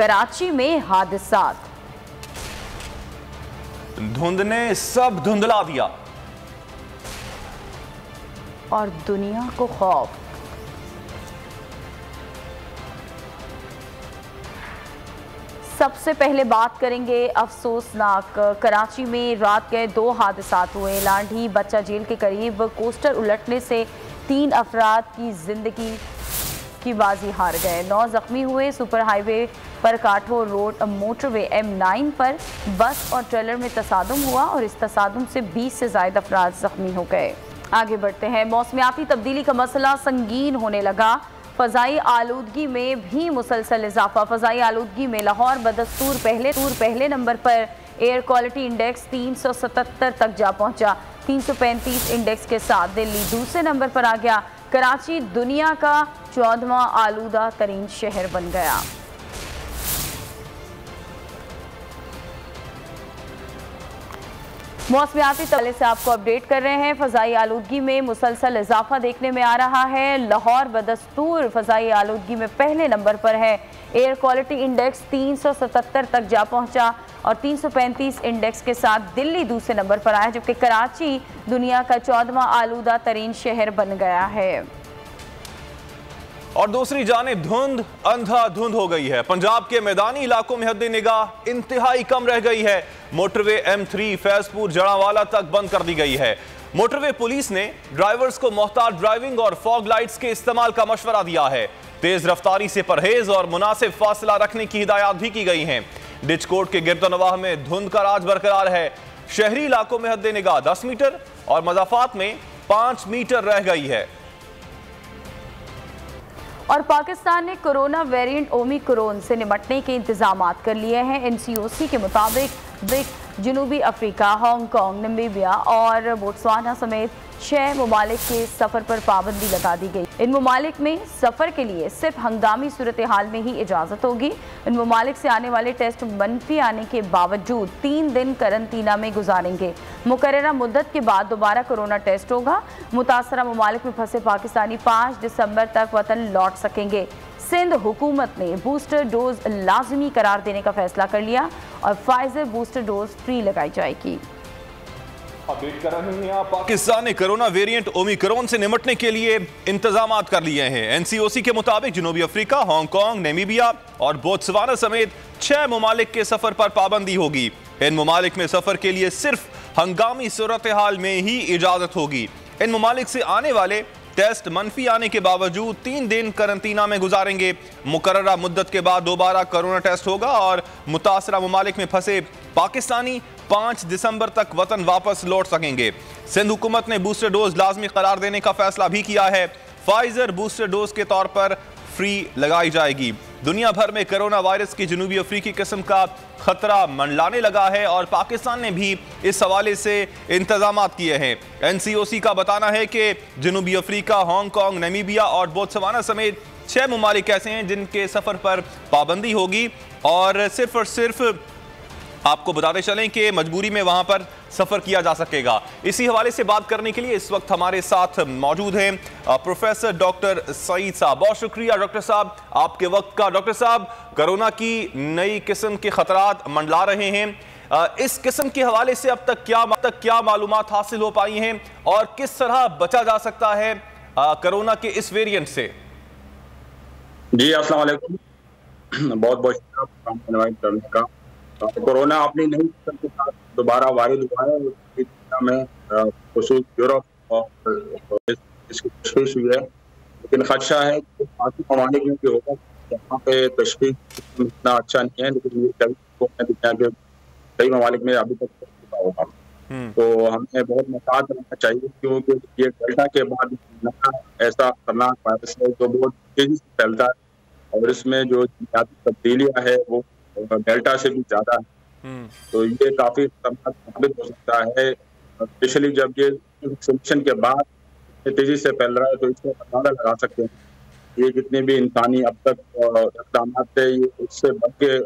कराची में हादसात। धुंध ने सब धुंधला दिया और दुनिया को खौफ। सबसे पहले बात करेंगे अफसोसनाक, कराची में रात के 2 हादसात हुए। लांढी बच्चा जेल के करीब कोस्टर उलटने से 3 अफराद की जिंदगी की बाजी हार गए, 9 जख्मी हुए। सुपर हाईवे पर काठो रोड मोटरवे M9 पर बस और ट्रेलर में तसादुम हुआ और इस तसादुम से 20 से ज़ायद अफराद जख्मी हो गए। आगे बढ़ते हैं। मौसमियाती तब्दीली का मसला संगीन होने लगा, फ़ज़ाई आलूदगी में भी मुसलसल इजाफा। फ़ज़ाई आलूदगी में लाहौर बदस्तूर पहले नंबर पर एयर क्वालिटी इंडेक्स 377 तक जा पहुंचा। 335 इंडेक्स के साथ दिल्ली दूसरे नंबर पर आ गया। कराची दुनिया का 14वां आलूदा तरीन शहर बन गया। मौसमियाती तले से आपको अपडेट कर रहे हैं। फ़ज़ाई आलूदगी में मुसलसल इजाफा देखने में आ रहा है। लाहौर बदस्तूर फ़ज़ाई आलूदगी में पहले नंबर पर है। एयर क्वालिटी इंडेक्स 377 तक जा पहुंचा और 335 इंडेक्स के साथ दिल्ली दूसरे नंबर पर आया, जबकि कराची दुनिया का 14वां आलूदा तरीन शहर बन गया है। और दूसरी जानिब धुंध अंधाधुंध हो गई है। पंजाब के मैदानी इलाकों में हद निगाह इंतहाई कम रह गई है। मोटरवे M3 फैजपुर जड़ावाला तक बंद कर दी गई है। मोटरवे पुलिस ने ड्राइवर्स को मोहताज ड्राइविंग और फॉग लाइट्स के इस्तेमाल का मशवरा दिया है। तेज रफ्तारी से परहेज और मुनासिब फासला रखने की हिदायत भी की गई हैं। डिचकोट के गिरदोनवाह में धुंध का राज बरकरार है। शहरी इलाकों में हद निगाह 10 मीटर और मज़ाफात में 5 मीटर रह गई है। और पाकिस्तान ने कोरोना वेरिएंट ओमिक्रॉन से निपटने के इंतजाम कर लिए हैं। NCOC के मुताबिक ब्रिक, जनूबी अफ्रीका, हांगकांग, नमीबिया और बोत्सवाना समेत 6 ममालिक के सफ़र पर पाबंदी लगा दी गई। इन ममालिक में सफ़र के लिए सिर्फ हंगामी सूरत हाल में ही इजाज़त होगी। इन ममालिक से आने वाले टेस्ट मनफी आने के बावजूद 3 दिन करंतना में गुजारेंगे। मुकर्ररा मुद्दत के बाद दोबारा कोरोना टेस्ट होगा। मुतासरा ममालिक में फंसे पाकिस्तानी 5 दिसंबर तक वतन लौट सकेंगे। सिंध हुकूमत ने बूस्टर डोज लाजमी करार देने का फैसला कर लिया और फाइजर बूस्टर डोज फ्री लगाई जाएगी। अपडेट कर रहे हैं आप। पाकिस्तान ने कोरोना वेरिएंट ओमिक्रॉन से निपटने के लिए इंतजाम कर लिए हैं। NCOC के मुताबिक जनूबी अफ्रीका, हांगकांग, नामीबिया और बोत्सवाना समेत 6 ममालिक के सफर पर पाबंदी होगी। इन ममालिक में सफर के लिए सिर्फ हंगामी सूरत हाल में ही इजाजत होगी। इन ममालिक से आने वाले टेस्ट मनफी आने के बावजूद 3 दिन करंतना में गुजारेंगे। मुकर्ररा मुद्दत के बाद दोबारा कोरोना टेस्ट होगा और मुतासरा ममालिक में फंसे पाकिस्तानी 5 दिसंबर तक वतन वापस लौट सकेंगे। सिंध हुकूमत ने बूस्टर डोज लाजमी करार देने का फैसला भी किया है। फाइजर बूस्टर डोज के तौर पर फ्री लगाई जाएगी। दुनिया भर में कोरोना वायरस की जनूबी अफ्रीकी किस्म का खतरा मंडलाने लगा है और पाकिस्तान ने भी इस हवाले से इंतजाम किए हैं। NCOC का बताना है कि जनूबी अफ्रीका, हांगकांग, नामीबिया और बोत्सवाना समेत 6 ममालिक ऐसे हैं जिनके सफर पर पाबंदी होगी और सिर्फ आपको बताते चलें कि मजबूरी में वहां पर सफर किया जा सकेगा। इसी हवाले से बात करने के लिए इस वक्त हमारे साथ मौजूद हैं प्रोफेसर डॉक्टर सईद साहब। बहुत शुक्रिया डॉक्टर साहब आपके वक्त का। डॉक्टर साहब, कोरोना की नई किस्म के खतरात मंडला रहे हैं। इस किस्म के हवाले से अब तक क्या मालूमात हासिल हो पाई हैं और किस तरह बचा जा सकता है कोरोना के इस वेरिएंट से? जी अस्सलाम वालेकुम, बहुत बहुत शुक्रिया का। कोरोना अपनी नई किस्म के साथ दोबारा वायरल हुआ है में खुसूस यूरोप और इसकी तशखीस हुई है, लेकिन खदशा है कि बाकी ममालिक में भी होगा। यहाँ पे तशखीस इतना अच्छा नहीं है, लेकिन ये दुनिया के कई ममालिक में अभी तक होगा। तो हमें बहुत महतात रहना चाहिए, क्योंकि ये डेल्टा के बाद ऐसा खतरनाक वायरस है जो बहुत तेजी से फैलता है और इसमें जो तब्दीलियाँ है वो डेल्टा से भी ज्यादा है। तो ये काफी खतरनाक साबित हो सकता है, स्पेशली जब ये वैक्सीनेशन के बाद तेजी से फैल रहा है। तो इससे अंदाजा लगा सकते हैं ये जितने भी इंसानी अब तक इकदाम थे ये इससे बढ़ के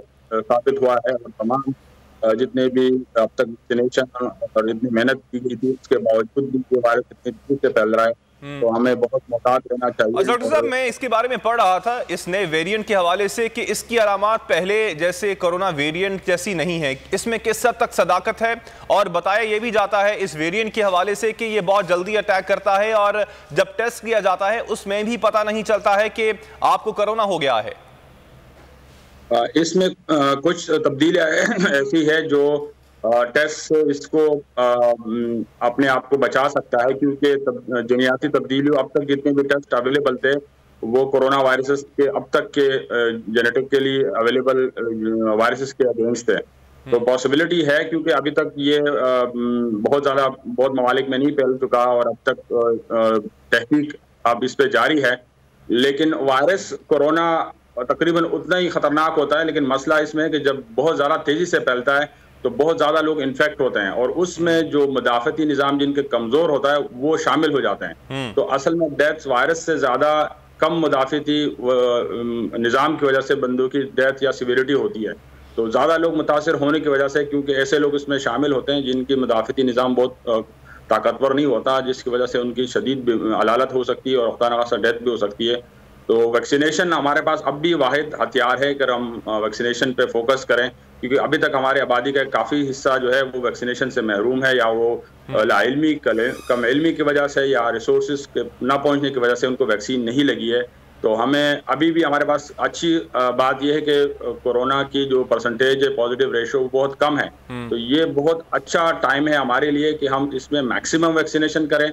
साबित हुआ है और तमाम जितने भी अब तक वैक्सीनेशन और इतनी मेहनत की गई थी उसके बावजूद भी ये वायरस इतनी तेजी से फैल रहा है। तो हमें बहुत मोहतात रहना चाहिए। डॉक्टर साहब, मैं इसके बारे में पढ़ रहा था इस नए वेरिएंट के हवाले से कि इसकी अलामात पहले जैसे कोरोना वेरिएंट जैसी नहीं है, इसमें किस हद तक सदाकत है? और बताया यह भी जाता है इस वेरिएंट के हवाले से कि ये बहुत जल्दी अटैक करता है और जब टेस्ट किया जाता है उसमें भी पता नहीं चलता है कि आपको कोरोना हो गया है। इसमें कुछ तब्दीलियां ऐसी है जो टेस्ट इसको अपने आप को बचा सकता है, क्योंकि जीनियाती तब्दीलियों अब तक जितने भी टेस्ट अवेलेबल थे वो कोरोना वायरसेस के अब तक के जेनेटिकली अवेलेबल वायरसेस के अगेंस्ट थे। तो पॉसिबिलिटी है, क्योंकि अभी तक ये बहुत ममालिक में नहीं फैल चुका और अब तक तहकीक अब इस पे जारी है। लेकिन वायरस कोरोना तकरीबन उतना ही खतरनाक होता है, लेकिन मसला इसमें है कि जब बहुत ज़्यादा तेज़ी से फैलता है तो बहुत ज़्यादा लोग इन्फेक्ट होते हैं और उसमें जो मुदाफ़ती निज़ाम जिनके कमज़ोर होता है वो शामिल हो जाते हैं। तो असल में डेथ्स वायरस से ज़्यादा कम मुदाफ़ती निज़ाम की वजह से बंदों की डेथ या सिविरिटी होती है। तो ज़्यादा लोग मुतासर होने की वजह से, क्योंकि ऐसे लोग इसमें शामिल होते हैं जिनकी मुदाफ़ती निज़ाम बहुत ताकतवर नहीं होता, जिसकी वजह से उनकी शदीद अलालत हो सकती है और खुदा न खास्ता डेथ भी हो सकती है। तो वैक्सीनेशन हमारे पास अब भी वाहिद हथियार है कि हम वैक्सीनेशन पे फोकस करें, क्योंकि अभी तक हमारी आबादी का काफ़ी हिस्सा जो है वो वैक्सीनेशन से महरूम है, या वो लाइल्मी कम इल्मी की वजह से या रिसोर्सेज के ना पहुंचने की वजह से उनको वैक्सीन नहीं लगी है। तो हमें अभी भी हमारे पास अच्छी बात यह है कि कोरोना की जो परसेंटेज है पॉजिटिव रेशो वो बहुत कम है। तो ये बहुत अच्छा टाइम है हमारे लिए कि हम इसमें मैक्सिमम वैक्सीनेशन करें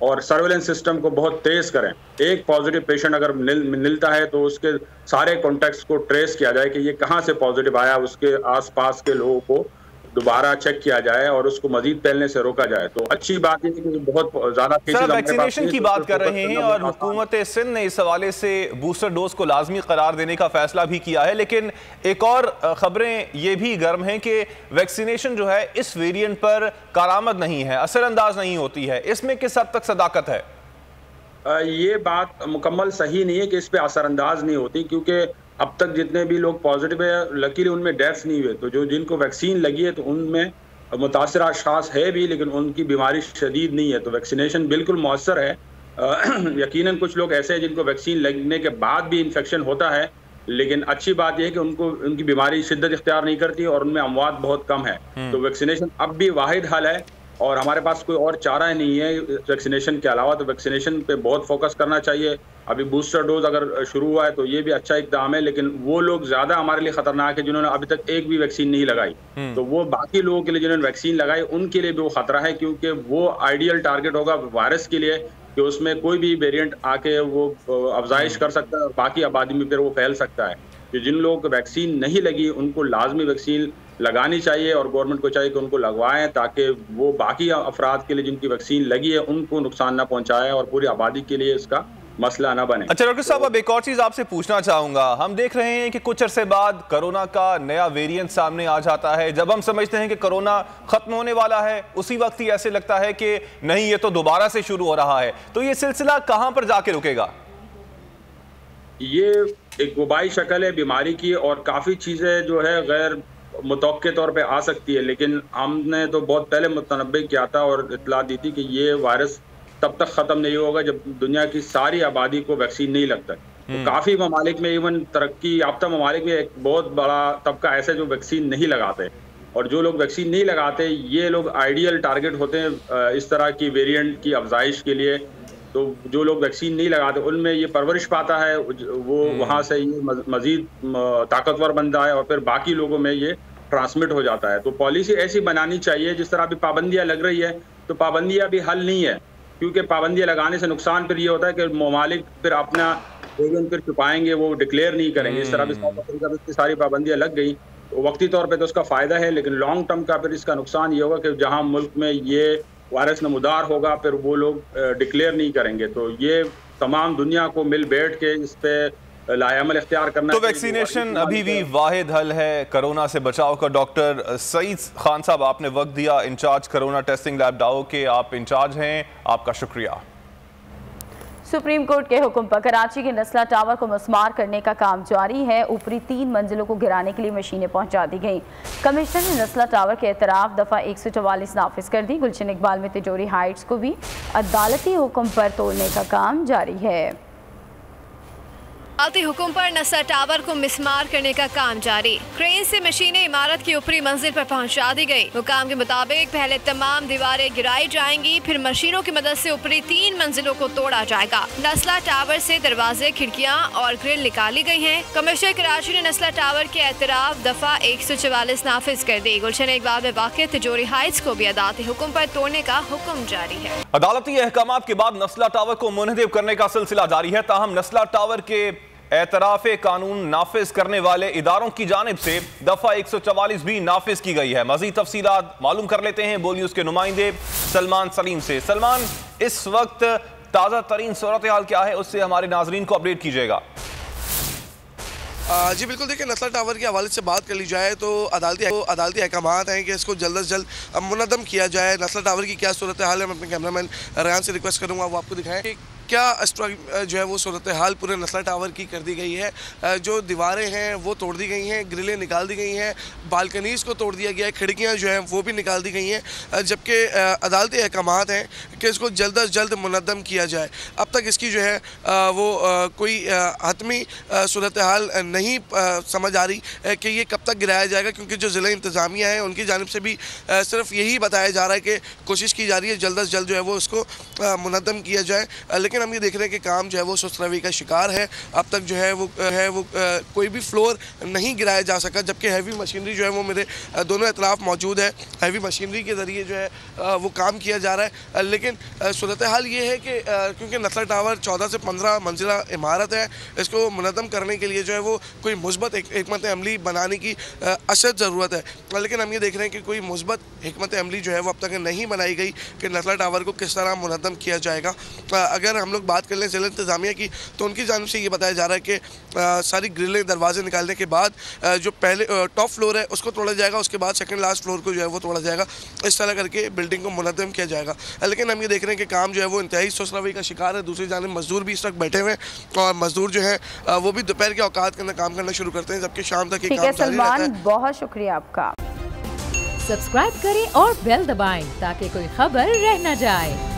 और सर्वेलेंस सिस्टम को बहुत तेज करें। एक पॉजिटिव पेशेंट अगर मिलता है तो उसके सारे कॉन्टैक्ट्स को ट्रेस किया जाए कि ये कहाँ से पॉजिटिव आया, उसके आसपास के लोगों को दोबारा चेक किया जाए और उसको मजीद फैलने से रोका जाए। तो अच्छी बात है कि बहुत ज्यादा वैक्सीनेशन की बात कर रहे हैं और हुकूमत सिंध ने इस हवाले से बूस्टर डोज को लाजमी करार देने का फैसला भी किया है। लेकिन एक और खबरें ये भी गर्म हैं कि वैक्सीनेशन जो है इस वेरिएंट पर कारामद नहीं है, असरअंदाज नहीं होती है। इसमें किस हद तक सदाकत है? ये बात मुकम्मल सही नहीं है कि इस पे असरअंदाज नहीं होती, क्योंकि अब तक जितने भी लोग पॉजिटिव है लकीली उनमें डेथ्स नहीं हुए। तो जो जिनको वैक्सीन लगी है तो उनमें मुतासर अशखास है भी, लेकिन उनकी बीमारी शदीद नहीं है। तो वैक्सीनेशन बिल्कुल मौसर है। यकीनन कुछ लोग ऐसे हैं जिनको वैक्सीन लगने के बाद भी इन्फेक्शन होता है, लेकिन अच्छी बात यह है कि उनकी बीमारी शिद्दत इख्तियार नहीं करती और उनमें अमवात बहुत कम है। तो वैक्सीनेशन अब भी वाहिद हल है और हमारे पास कोई और चारा नहीं है वैक्सीनेशन के अलावा। तो वैक्सीनेशन पे बहुत फोकस करना चाहिए। अभी बूस्टर डोज अगर शुरू हुआ है तो ये भी अच्छा इक़दाम है, लेकिन वो लोग ज़्यादा हमारे लिए ख़तरनाक है जिन्होंने अभी तक एक भी वैक्सीन नहीं लगाई। तो वो बाकी लोगों के लिए जिन्होंने वैक्सीन लगाई उनके लिए भी वो ख़तरा है, क्योंकि वो आइडियल टारगेट होगा वायरस के लिए कि उसमें कोई भी वेरिएंट आके वो अफजाइश कर सकता है और बाकी आबादी में फिर वो फैल सकता है। कि जिन लोगों को वैक्सीन नहीं लगी उनको लाजमी वैक्सीन लगानी चाहिए और गवर्नमेंट को चाहिए कि उनको लगवाएं, ताकि वो बाकी अफराद के लिए जिनकी वैक्सीन लगी है उनको नुकसान ना पहुंचाए और पूरी आबादी के लिए इसका मसला ना बने। अच्छा डॉक्टर साहब, अब एक और चीज आपसे पूछना चाहूंगा। हम देख रहे हैं कि कुछ अरसे बाद कोरोना का नया वेरिएंट सामने आ जाता है। जब हम समझते हैं कि कोरोना खत्म होने वाला है, उसी वक्त ही ऐसे लगता है कि नहीं, ये तो दोबारा से शुरू हो रहा है। तो ये सिलसिला कहां पर जाके रुकेगा? ये एक वबाई शक्ल है बीमारी की और काफ़ी चीज़ें जो है गैर मुतवक्के तौर पे आ सकती है, लेकिन हमने तो बहुत पहले मुतनब्बे किया था और इतला दी थी कि ये वायरस तब तक ख़त्म नहीं होगा जब दुनिया की सारी आबादी को वैक्सीन नहीं लगता। तो काफ़ी ममालिक में, इवन तरक्की याफ्ता ममालिक में एक बहुत बड़ा तबका ऐसे जो वैक्सीन नहीं लगाते, और जो लोग वैक्सीन नहीं लगाते ये लोग आइडियल टारगेट होते हैं इस तरह की वेरिएंट की अफजाइश के लिए। तो जो लोग वैक्सीन नहीं लगाते उनमें ये परवरिश पाता है, वो वहाँ से ये मज़ीद ताकतवर बनता है और फिर बाकी लोगों में ये ट्रांसमिट हो जाता है। तो पॉलिसी ऐसी बनानी चाहिए, जिस तरह अभी पाबंदियाँ लग रही है तो पाबंदियाँ भी हल नहीं है, क्योंकि पाबंदियाँ लगाने से नुकसान फिर ये होता है कि ममालिक फिर अपना वेरिएंट फिर छुपाएंगे, वो डिक्लेयर नहीं करेंगे। इस तरह भी सारी पाबंदियाँ लग गई तो वक्ती तौर पर तो उसका फ़ायदा है, लेकिन लॉन्ग टर्म का फिर इसका नुकसान ये होगा कि जहाँ मुल्क में ये वायरस नमूदार होगा फिर वो लोग डिक्लेयर नहीं करेंगे। तो ये तमाम दुनिया को मिल बैठ के इस पे लायामल इख्तियार करना। तो वैक्सीनेशन अभी भी वाहिद हल है कोरोना से बचाव का। डॉक्टर सईद खान साहब, आपने वक्त दिया, इंचार्ज कोरोना टेस्टिंग लैब डाओ के आप इंचार्ज हैं, आपका शुक्रिया। सुप्रीम कोर्ट के हुक्म पर कराची के नस्ला टावर को मस्मार करने का काम जारी है। ऊपरी 3 मंजिलों को गिराने के लिए मशीनें पहुंचा दी गईं। कमिश्नर ने नस्ला टावर के एतराफ दफ़ा 144 नाफिज कर दी। गुलशन इकबाल में तिजोरी हाइट्स को भी अदालती हुक्म पर तोड़ने का काम जारी है। अदालती हुक्म पर नस्ला टावर को मिसमार करने का काम जारी। क्रेन से मशीनें इमारत की ऊपरी मंजिल पर पहुंचा दी गई। हुकाम के मुताबिक पहले तमाम दीवारें गिराई जाएंगी, फिर मशीनों की मदद से ऊपरी 3 मंजिलों को तोड़ा जाएगा। नस्ला टावर से दरवाजे, खिड़कियां और ग्रिल निकाली गई हैं। कमिश्नर कराची ने नस्ला टावर के एतराफ दफा 144 नाफिज कर दी। गुलशन इकबाल में वाक़ तिजोरी हाइट्स को भी अदालती हुक्म पर तोड़ने का हुक्म जारी है। अदालती अहकामात के बाद नस्ला टावर को मुनहदिब करने का सिलसिला जारी है। ताहम नस्ला टावर के एतराफ़े कानून नाफिज करने वाले इदारों की जानिब से दफा 144 भी नाफिज की गई है। मज़ीद तफसीलात मालूम कर लेते हैं बोल न्यूज़ के नुमाइंदे सलमान सलीम से। सलमान, इस वक्त ताज़ा तरीन सूरत हाल क्या है, उससे हमारे नाजरीन को अपडेट कीजिएगा। जी बिल्कुल, देखिए नस्ला टावर के हवाले से बात कर ली जाए तो अदालती अहकामात हैं कि इसको जल्द से जल्द मुनद्दम किया जाए। नस्ला टावर की क्या सूरत हाल है, मैं अपने कैमरामैन रेहान से रिक्वेस्ट करूँगा वो आपको दिखाएं कि क्या जो है वो सूरत हाल पूरे नस्ला टावर की कर दी गई है। जो दीवारें हैं वो तोड़ दी गई हैं, ग्रिलें निकाल दी गई हैं, बालकनीज़ को तोड़ दिया गया है, खिड़कियाँ जो हैं वो भी निकाल दी गई हैं, जबकि अदालती अहकामात हैं कि इसको जल्द अज जल्द मुनद्दम किया जाए। अब तक इसकी जो है वो कोई हतमी सूरत हाल नहीं समझ आ रही कि ये कब तक गिराया जाएगा, क्योंकि जो ज़िला इंतज़ामिया है उनकी जानिब से भी सिर्फ यही बताया जा रहा है कि कोशिश की जा रही है जल्द अज जल्द जो है वो इसको मुनद्दम किया जाए। लेकिन हम ये देख रहे हैं कि काम जो है वो सुस्त रवि का शिकार है। अब तक जो है वो कोई भी फ्लोर नहीं गिराया जा सका, जबकि हैवी मशीनरी जो है वो मेरे दोनों अतराफ मौजूद है। हैवी मशीनरी के ज़रिए जो है वो काम किया जा रहा है। लेकिन सूरत हाल ये है कि क्योंकि नस्ला टावर 14 से 15 मंजिला इमारत है, इसको मुनद्दम करने के लिए जो है वो कोई मुस्बत हिकमत अमली बनाने की अशद ज़रूरत है। लेकिन हम ये देख रहे हैं कि कोई मुस्बत हिकमत अमली जो है वो अब तक नहीं बनाई गई कि नस्ला टावर को किस तरह मुनद्दम किया जाएगा। अगर हम लोग बात कर लें ज़िला इंतज़ामिया की तो उनकी जानिब से ये बताया जा रहा है कि सारी ग्रिलें दरवाजे निकालने के बाद जो पहले टॉप फ्लोर है उसको तोड़ा जाएगा, उसके बाद सेकंड लास्ट फ्लोर को जो है वो तोड़ा जाएगा। इस तरह करके बिल्डिंग को मुनद्दम किया जाएगा। लेकिन हम ये देख रहे हैं कि काम जो है वो इंतहाई सुस्त रवि का शिकार है। दूसरी जानिब मजदूर भी इस वक्त बैठे हुए हैं और मजदूर जो है वो भी दोपहर के औकात के अंदर काम करना शुरू करते हैं, जबकि शाम तक ये काम जारी रहता है। बहुत शुक्रिया आपका। सब्सक्राइब करें और बेल दबाएं ताकि कोई खबर रह न जाए।